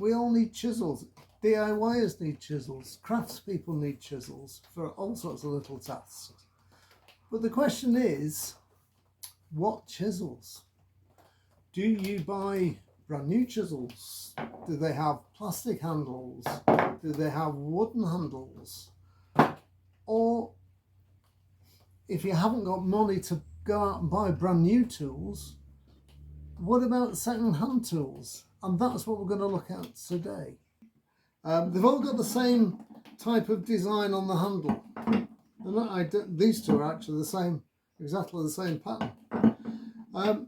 we all need chisels. DIYers need chisels. Craftspeople need chisels for all sorts of little tasks. But the question is, what chisels? Do you buy brand new chisels? Do they have plastic handles? Do they have wooden handles? Or if you haven't got money to go out and buy brand new tools, what about second-hand tools? And that's what we're going to look at today. They've all got the same type of design on the handle. These two are actually the same, exactly the same pattern. But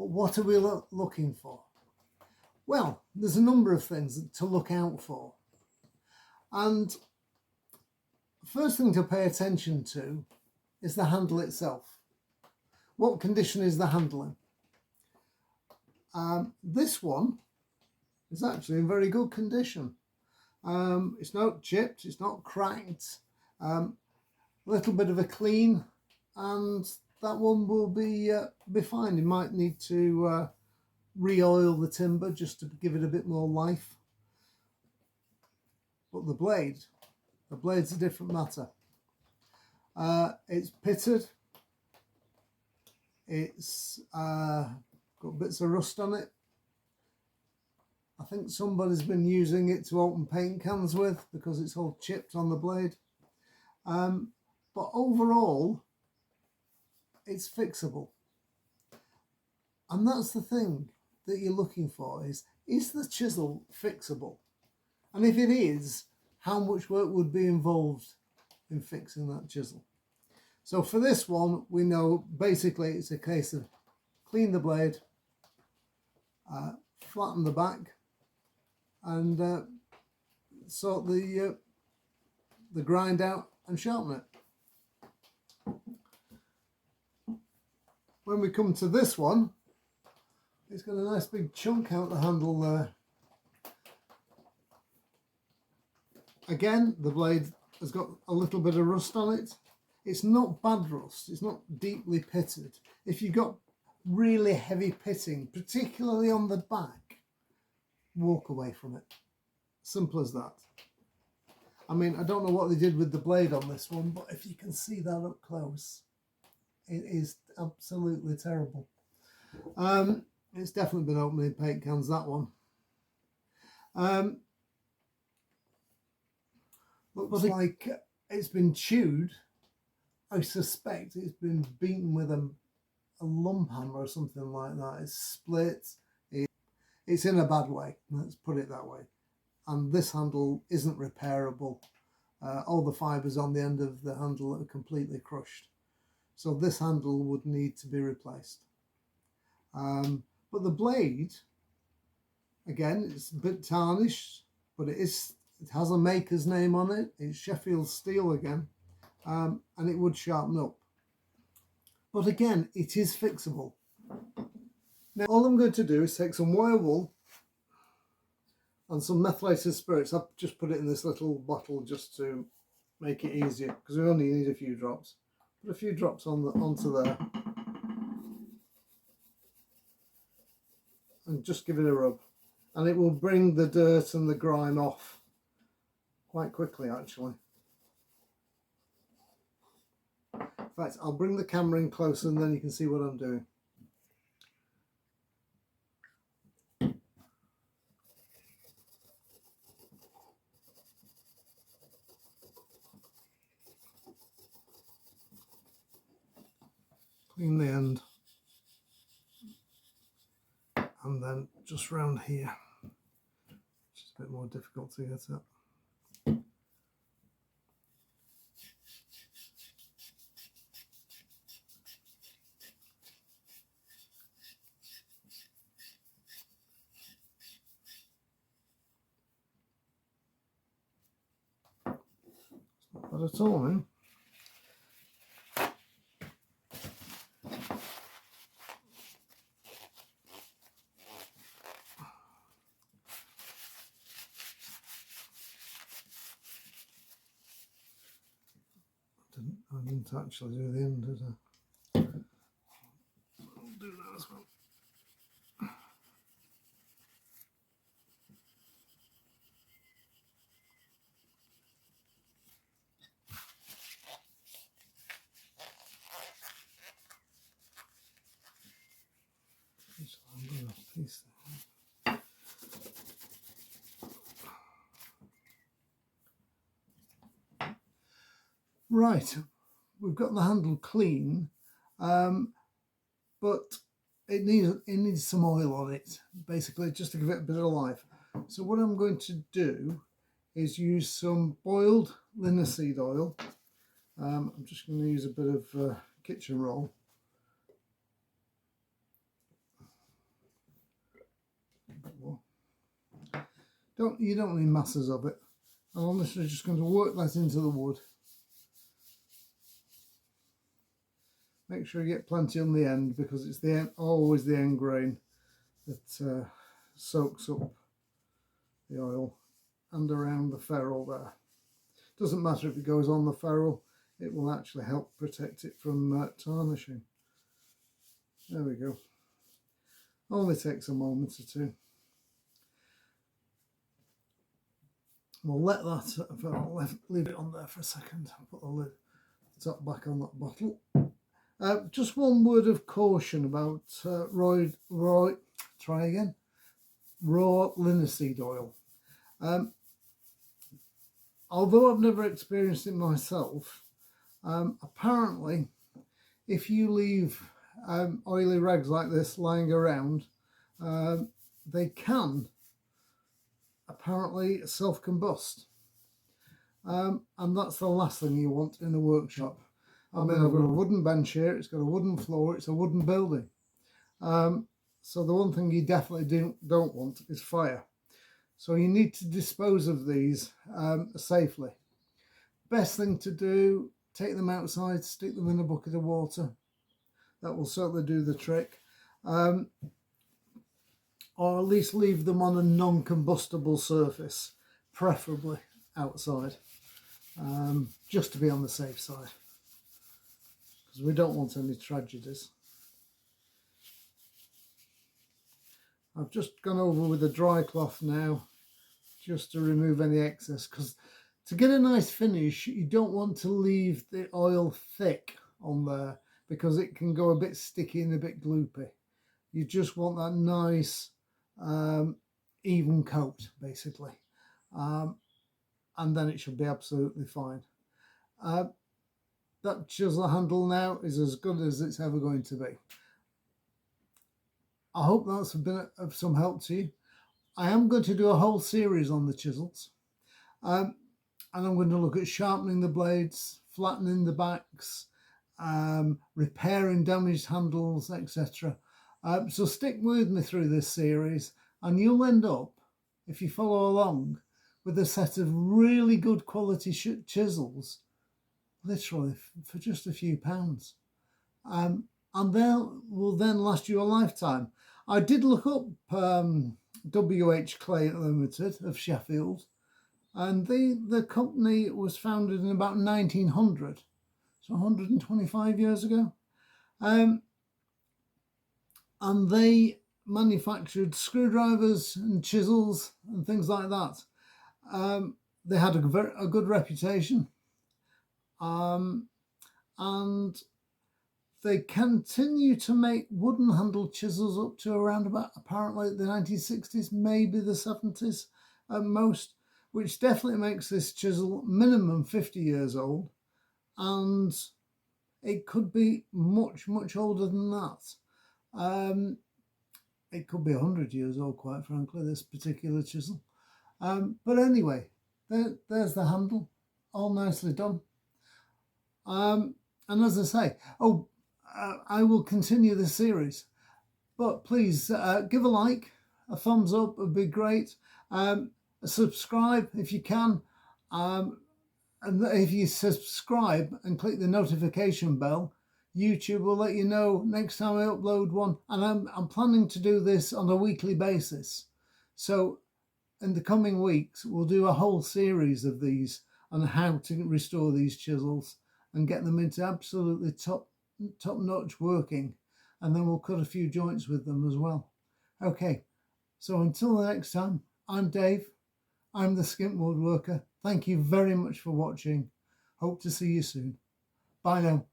what are we looking for? Well, there's a number of things to look out for. And first thing to pay attention to is the handle itself. What condition is the handle in? This one is actually in very good condition. It's not chipped, it's not cracked, a little bit of a clean, and that one will be fine. You might need to re-oil the timber just to give it a bit more life. But the blade's a different matter. It's pitted, it's got bits of rust on it. I think somebody's been using it to open paint cans with because it's all chipped on the blade. But overall, it's fixable. And that's the thing that you're looking for is the chisel fixable? And if it is, how much work would be involved in fixing that chisel? So for this one, we know basically it's a case of clean the blade, flatten the back, and sort the grind out and sharpen it. When we come to this one, it's got a nice big chunk out the handle there. Again, the blade has got a little bit of rust on it. It's not bad rust, it's not deeply pitted. If you've got really heavy pitting, particularly on the back, walk away from it. Simple as that. I mean, I don't know what they did with the blade on this one, but if you can see that up close, it is absolutely terrible. It's definitely been opening paint cans, that one. Looks like it's been chewed. I suspect it's been beaten with a lump hammer or something like that. It's split. It's in a bad way, let's put it that way. And this handle isn't repairable. All the fibres on the end of the handle are completely crushed. So this handle would need to be replaced. But the blade, again, it's a bit tarnished, but it has a maker's name on it. It's Sheffield steel again, and it would sharpen up. But again, it is fixable. Now, all I'm going to do is take some wire wool and some methylated spirits. I've just put it in this little bottle just to make it easier, because we only need a few drops. Put a few drops onto there. And just give it a rub. And it will bring the dirt and the grime off quite quickly, actually. In fact, I'll bring the camera in closer and then you can see what I'm doing. Clean the end. And then just round here, which is a bit more difficult to get at. It's not bad at all, eh? I didn't actually do the end, did I? I'll do that as well. Right, we've got the handle clean, but it needs some oil on it, basically, just to give it a bit of life. So what I'm going to do is use some boiled linseed oil. I'm just going to use a bit of kitchen roll. You don't need masses of it. And I'm literally just going to work that into the wood. Make sure you get plenty on the end, because it's always the end grain that soaks up the oil and around the ferrule there. Doesn't matter if it goes on the ferrule, it will actually help protect it from tarnishing. There we go. Only takes a moment or two. We'll let that, leave it on there for a second. Put the lid, top back on that bottle. Just one word of caution about raw linseed oil. Although I've never experienced it myself, apparently if you leave oily rags like this lying around, they can apparently self-combust, and that's the last thing you want in a workshop. I mean, I've got a wooden bench here, it's got a wooden floor, it's a wooden building. So the one thing you definitely don't want is fire. So you need to dispose of these safely. Best thing to do, take them outside, stick them in a bucket of water. That will certainly do the trick. Or at least leave them on a non-combustible surface, preferably outside, just to be on the safe side, because we don't want any tragedies. I've just gone over with a dry cloth now, just to remove any excess, because to get a nice finish, you don't want to leave the oil thick on there, because it can go a bit sticky and a bit gloopy. You just want that nice even coat, basically, and then it should be absolutely fine. That chisel handle now is as good as it's ever going to be. I hope that's been of some help to you. I am going to do a whole series on the chisels, and I'm going to look at sharpening the blades, flattening the backs, repairing damaged handles, etc. So stick with me through this series, and you'll end up, if you follow along, with a set of really good quality chisels, literally for just a few pounds. And they will then last you a lifetime. I did look up WH Clay Limited of Sheffield, and the company was founded in about 1900, so 125 years ago. And they manufactured screwdrivers and chisels and things like that. They had a good reputation, and they continue to make wooden handled chisels up to around about apparently the 1960s, maybe the 70s at most, which definitely makes this chisel minimum 50 years old, and it could be much, much older than that. It could be 100 years old, quite frankly, this particular chisel. But anyway, there's the handle, all nicely done. And as I say, I will continue this series, but please give a like, a thumbs up would be great. Subscribe if you can. And if you subscribe and click the notification bell, YouTube will let you know next time I upload one. And I'm planning to do this on a weekly basis. So in the coming weeks, we'll do a whole series of these on how to restore these chisels and get them into absolutely top-notch working. And then we'll cut a few joints with them as well. Okay, so until the next time, I'm Dave. I'm the Skimp Woodworker. Thank you very much for watching. Hope to see you soon. Bye now.